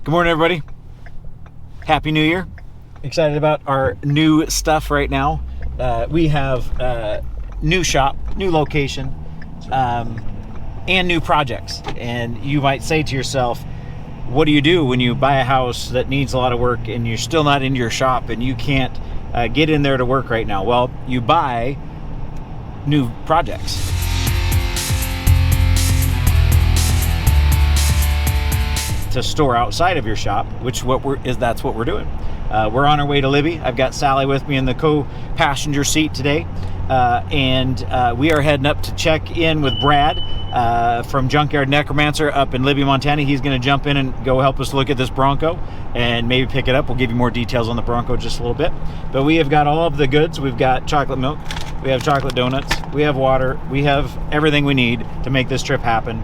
Good morning, everybody. Happy New Year. Excited about our new stuff right now. We have new shop, new location, and new projects. And you might say to yourself, what do you do when you buy a house that needs a lot of work and you're still not in your shop and you can't get in there to work right now? Well, you buy new projects. To store outside of your shop, which that's what we're doing. We're on our way to Libby. I've got Sally with me in the co-passenger seat today, and we are heading up to check in with Brad from Junkyard Necromancer up in Libby, Montana. He's going to jump in and go help us look at this Bronco and maybe pick it up. We'll give you more details on the Bronco just a little bit. But we have got all of the goods. We've got chocolate milk, we have chocolate donuts, we have water, we have everything we need to make this trip happen.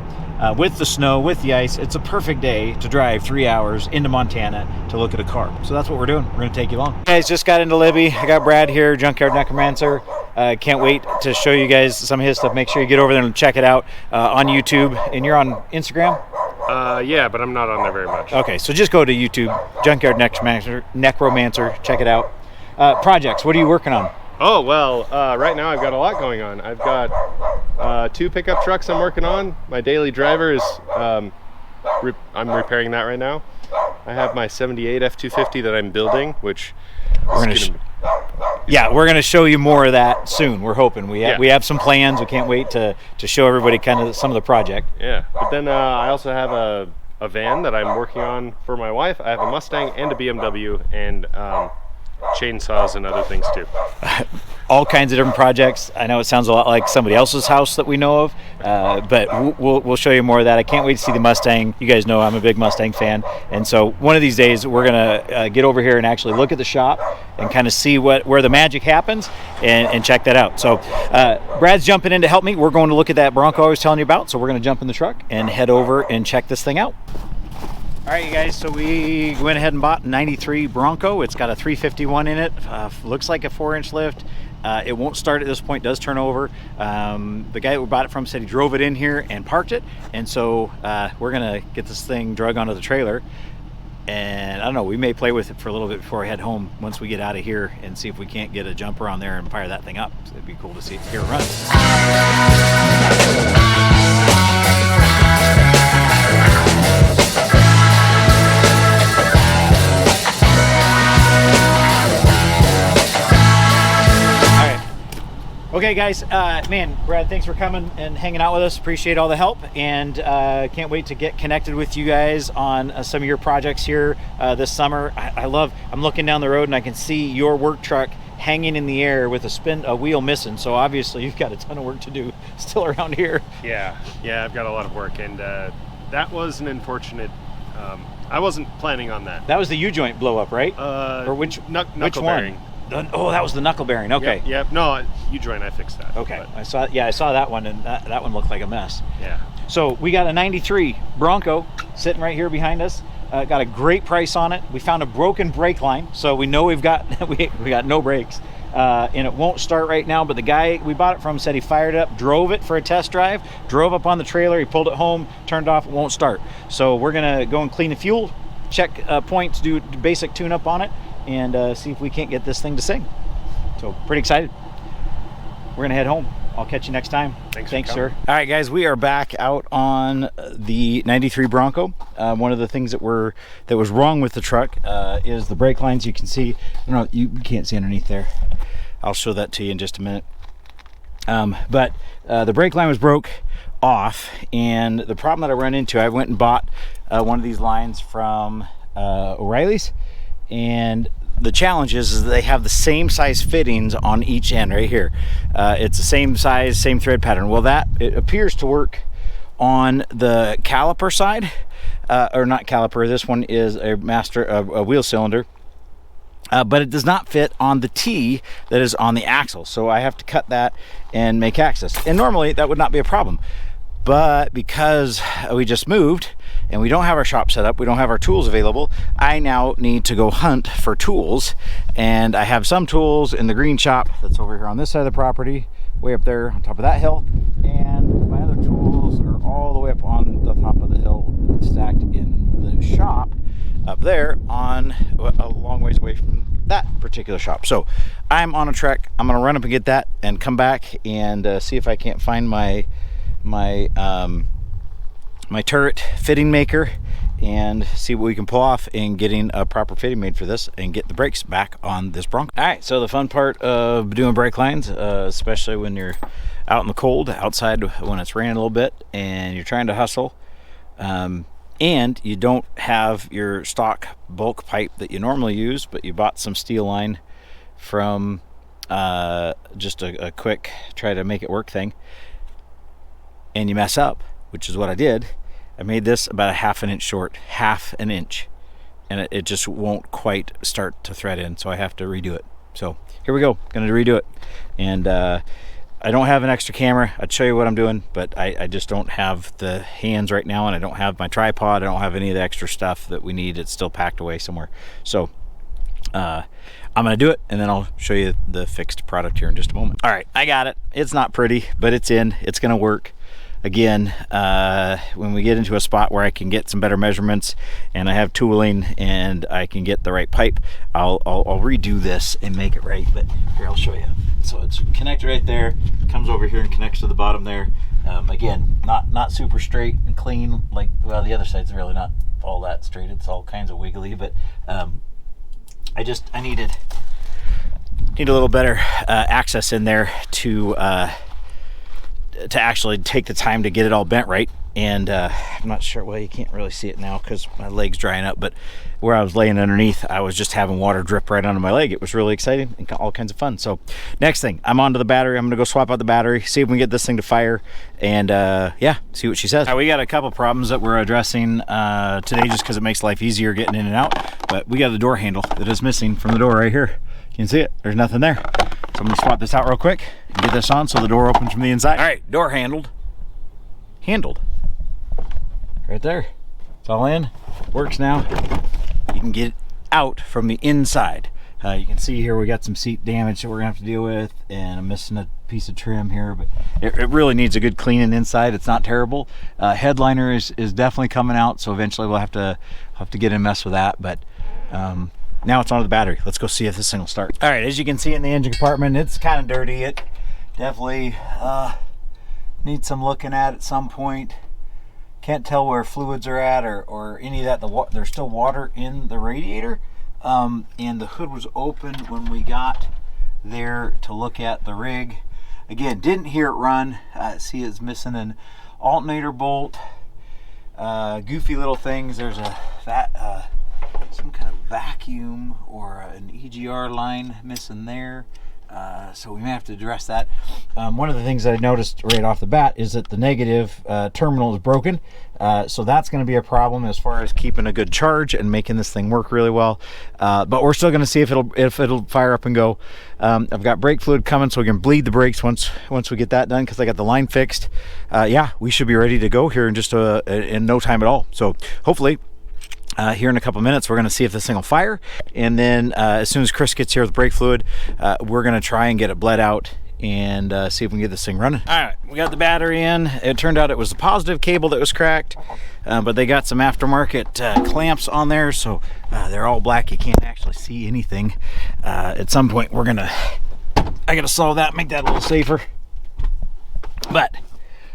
With the snow, with the ice, it's a perfect day to drive 3 hours into Montana to look at a car. So that's what we're doing. We're going to take you along. You guys just got into Libby. I got Brad here, Junkyard Necromancer. Can't wait to show you guys some of his stuff. Make sure you get over there and check it out on YouTube. And you're on Instagram? Yeah, but I'm not on there very much. Okay, so just go to YouTube, Junkyard Necromancer. Check it out. Projects, what are you working on? Oh, well, right now I've got a lot going on. I've got 2 pickup trucks I'm working on. My daily driver is, I'm repairing that right now. I have my 78 F250 that I'm building, which we're going to show you more of that soon. We're hoping. We have some plans. We can't wait to show everybody kind of some of the project. Yeah, but then I also have a van that I'm working on for my wife. I have a Mustang and a BMW and chainsaws and other things too. All kinds of different projects. I know it sounds a lot like somebody else's house that we know of, but we'll show you more of that. I can't wait to see the Mustang. You guys know I'm a big Mustang fan, and so one of these days we're gonna get over here and actually look at the shop and kind of see where the magic happens and check that out. So Brad's jumping in to help me. We're going to look at that Bronco I was telling you about, so we're going to jump in the truck and head over and check this thing out. All right, you guys, so we went ahead and bought a 93 Bronco. It's got a 351 in it. Looks like a 4-inch lift. It won't start at this point, does turn over. The guy that we bought it from said he drove it in here and parked it. And so we're gonna get this thing drug onto the trailer. And I don't know, we may play with it for a little bit before I head home once we get out of here and see if we can't get a jumper on there and fire that thing up. So it'd be cool to see it here run. Okay, guys, man, Brad, thanks for coming and hanging out with us. Appreciate all the help, and can't wait to get connected with you guys on some of your projects here this summer. I'm looking down the road and I can see your work truck hanging in the air with a wheel missing. So obviously you've got a ton of work to do still around here. Yeah, I've got a lot of work, and that was an unfortunate. I wasn't planning on that. That was the U-joint blow up, right? Or which knuckle bearing? Oh, that was the knuckle bearing. Okay. Yep. No, U-joint, I fixed that. Okay. But I saw that one, and that one looked like a mess. Yeah. So we got a 93 Bronco sitting right here behind us. Got a great price on it. We found a broken brake line, so we know we got no brakes. And it won't start right now, but the guy we bought it from said he fired it up, drove it for a test drive, drove up on the trailer, he pulled it home, turned it off, it won't start. So we're gonna go and clean the fuel, check points, do basic tune up on it, and see if we can't get this thing to sing. So pretty excited. We're gonna head home. I'll catch you next time. Thanks, sir. All right, guys, we are back out on the 93 Bronco. One of the things that was wrong with the truck is the brake lines. You can see, you can't see underneath there. I'll show that to you in just a minute. But the brake line was broke off, and the problem that I ran into, I went and bought one of these lines from O'Reilly's, and the challenge is that they have the same size fittings on each end right here. It's the same size, same thread pattern. Well, it appears to work on the caliper side, or not caliper. This one is a wheel cylinder, but it does not fit on the T that is on the axle. So I have to cut that and make access. And normally that would not be a problem. But because we just moved and we don't have our shop set up, we don't have our tools available, I now need to go hunt for tools. And I have some tools in the green shop that's over here on this side of the property, way up there on top of that hill. And my other tools are all the way up on the top of the hill, stacked in the shop. up there on a long ways away from that particular shop. So I'm on a trek. I'm gonna run up and get that and come back and see if I can't find my turret fitting maker and see what we can pull off in getting a proper fitting made for this and get the brakes back on this Bronco. All right, so the fun part of doing brake lines, especially when you're out in the cold, outside when it's raining a little bit and you're trying to hustle, and you don't have your stock bulk pipe that you normally use, but you bought some steel line from just a quick try to make it work thing, and you mess up, which is what I did. I made this about a half an inch short, half an inch, and it just won't quite start to thread in, so I have to redo it. So here we go, gonna redo it. And I don't have an extra camera. I'd show you what I'm doing, but I just don't have the hands right now, and I don't have my tripod. I don't have any of the extra stuff that we need. It's still packed away somewhere. So I'm gonna do it, and then I'll show you the fixed product here in just a moment. All right, I got it. It's not pretty, but it's in. It's gonna work. Again, when we get into a spot where I can get some better measurements and I have tooling and I can get the right pipe, I'll redo this and make it right. But here, I'll show you. So it's connected right there, comes over here and connects to the bottom there. Again, not super straight and clean, like, well, the other side's really not all that straight. It's all kinds of wiggly, but I needed a little better access in there to actually take the time to get it all bent right. And I'm not sure, well, you can't really see it now because my leg's drying up, but where I was laying underneath, I was just having water drip right onto my leg. It was really exciting and all kinds of fun. So next thing, I'm onto the battery. I'm gonna go swap out the battery, see if we can get this thing to fire, and yeah, see what she says. All right, we got a couple problems that we're addressing today just because it makes life easier getting in and out, but we got the door handle that is missing from the door right here. You can see it, there's nothing there. So I'm gonna swap this out real quick and get this on so the door opens from the inside. All right, door handled. Right there, it's all in, works now. You can get it out from the inside. You can see here we got some seat damage that we're gonna have to deal with, and I'm missing a piece of trim here, but it really needs a good cleaning inside. It's not terrible. Headliner is definitely coming out, so eventually we'll have to get in and mess with that, but now it's onto the battery. Let's go see if this thing will start. All right, as you can see in the engine compartment, it's kind of dirty. It definitely needs some looking at some point. Can't tell where fluids are at or any of that. There's still water in the radiator, and the hood was open when we got there to look at the rig. Again, didn't hear it run. See, it's missing an alternator bolt. Goofy little things. There's some kind of vacuum or an EGR line missing there. So we may have to address that. One of the things I noticed right off the bat is that the negative terminal is broken. So that's going to be a problem as far as keeping a good charge and making this thing work really well. But we're still going to see if it'll fire up and go. I've got brake fluid coming, so we can bleed the brakes once we get that done, because I got the line fixed. Yeah, we should be ready to go here in just in no time at all. So hopefully here in a couple minutes we're going to see if this thing will fire, and then as soon as Chris gets here with brake fluid, we're going to try and get it bled out and see if we can get this thing running. All right, we got the battery in. It turned out it was the positive cable that was cracked, but they got some aftermarket clamps on there, so they're all black. You can't actually see anything. At some point I gotta solve that, make that a little safer. But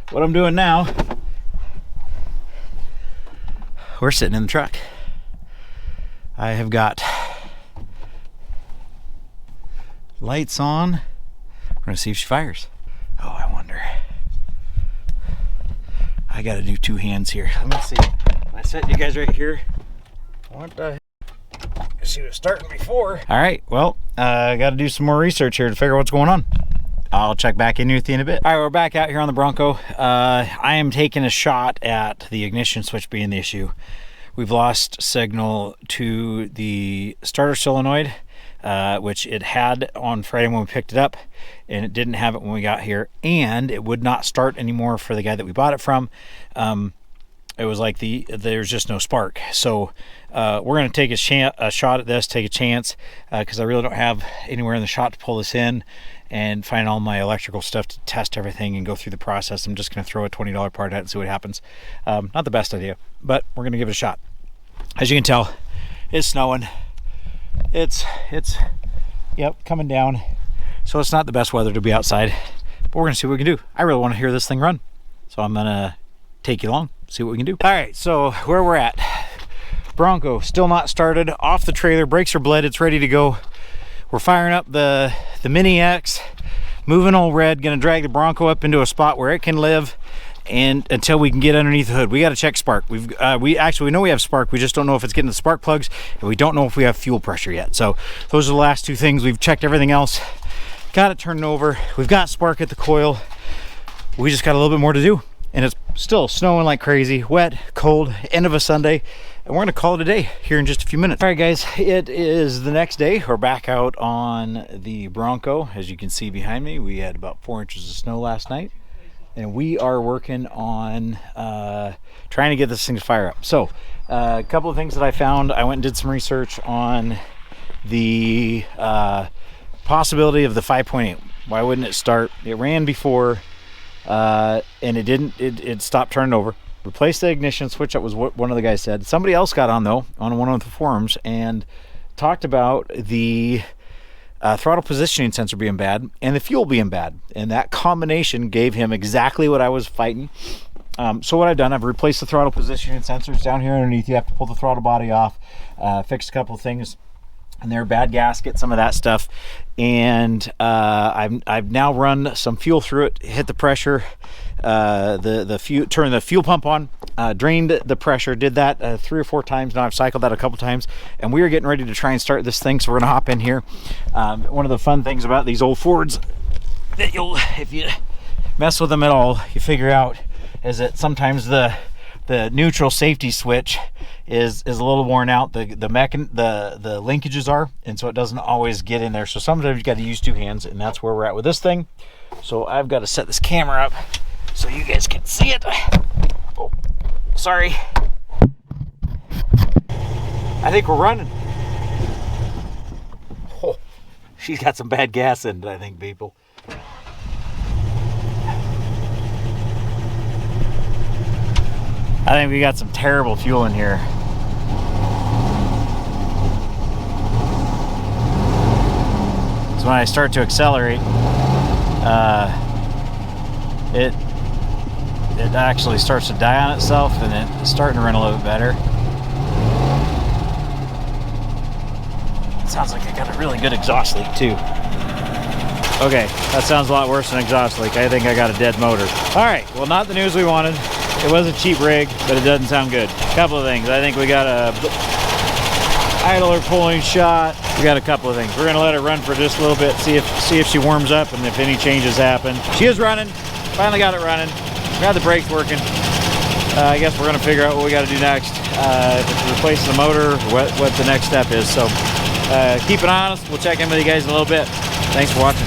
what I'm doing now, we're sitting in the truck. I have got lights on. We're gonna see if she fires. Oh, I wonder. I gotta do two hands here. Let me see. I set you guys right here. What the heck? She was starting before. All right, well, I gotta do some more research here to figure out what's going on. I'll check back in with you in a bit. All right, we're back out here on the Bronco. I am taking a shot at the ignition switch being the issue. We've lost signal to the starter solenoid, which it had on Friday when we picked it up, and it didn't have it when we got here, and it would not start anymore for the guy that we bought it from. It was like there's just no spark. So we're going to take a shot at this, take a chance, because I really don't have anywhere in the shop to pull this in and find all my electrical stuff to test everything and go through the process. I'm just going to throw a $20 part at it and see what happens. Not the best idea, but we're going to give it a shot. As you can tell, It's snowing. It's yep, coming down. So it's not the best weather to be outside, but we're gonna see what we can do. I really want to hear this thing run, so I'm gonna take you along, see what we can do. All right, so where we're at, Bronco still not started, off the trailer, brakes are bled, it's ready to go. We're firing up the Mini X, moving old Red, gonna drag the Bronco up into a spot where it can live, and until we can get underneath the hood. We got to check spark. We know we have spark, we just don't know if it's getting the spark plugs, and we don't know if we have fuel pressure yet. So those are the last two things. We've checked everything else, got it turned over, we've got spark at the coil, we just got a little bit more to do. And it's still snowing like crazy, wet, cold, end of a Sunday, and we're gonna call it a day here in just a few minutes. All right guys, it is the next day. We're back out on the Bronco. As you can see behind me, we had about 4 inches of snow last night, and we are working on trying to get this thing to fire up. So a couple of things that I found. I went and did some research on the possibility of the 5.8. Why wouldn't it start? It ran before, and it stopped turning over. Replace the ignition switch. That was what one of the guys said. Somebody else got on though, on one of the forums, and talked about the throttle positioning sensor being bad and the fuel being bad, and that combination gave him exactly what I was fighting. So what I've done, I've replaced the throttle positioning sensors down here underneath. You have to pull the throttle body off, fixed a couple of things and they're bad gasket, some of that stuff, and I've now run some fuel through it, hit the pressure, turn the fuel pump on, drained the pressure, did that 3 or 4 times. Now I've cycled that a couple times, and we are getting ready to try and start this thing, so we're gonna hop in here. One of the fun things about these old Fords that if you mess with them at all, you figure out is that sometimes the neutral safety switch is a little worn out. The linkages are, and so it doesn't always get in there. So sometimes you got to use 2 hands, and that's where we're at with this thing. So I've got to set this camera up so you guys can see it. Oh, sorry. I think we're running. Oh, she's got some bad gas in it, I think, people. I think we got some terrible fuel in here. So when I start to accelerate, it actually starts to die on itself, and it's starting to run a little bit better. It sounds like I got a really good exhaust leak too. Okay, that sounds a lot worse than exhaust leak. I think I got a dead motor. All right, well, not the news we wanted. It was a cheap rig, but it doesn't sound good. A couple of things. I think we got a idler pulling shot. We got a couple of things. We're gonna let it run for just a little bit, see if she warms up and if any changes happen. She is running. Finally got it running. Got the brakes working. I guess we're gonna figure out what we got to do next. If it's replacing the motor, what the next step is. So keep an eye on us. We'll check in with you guys in a little bit. Thanks for watching.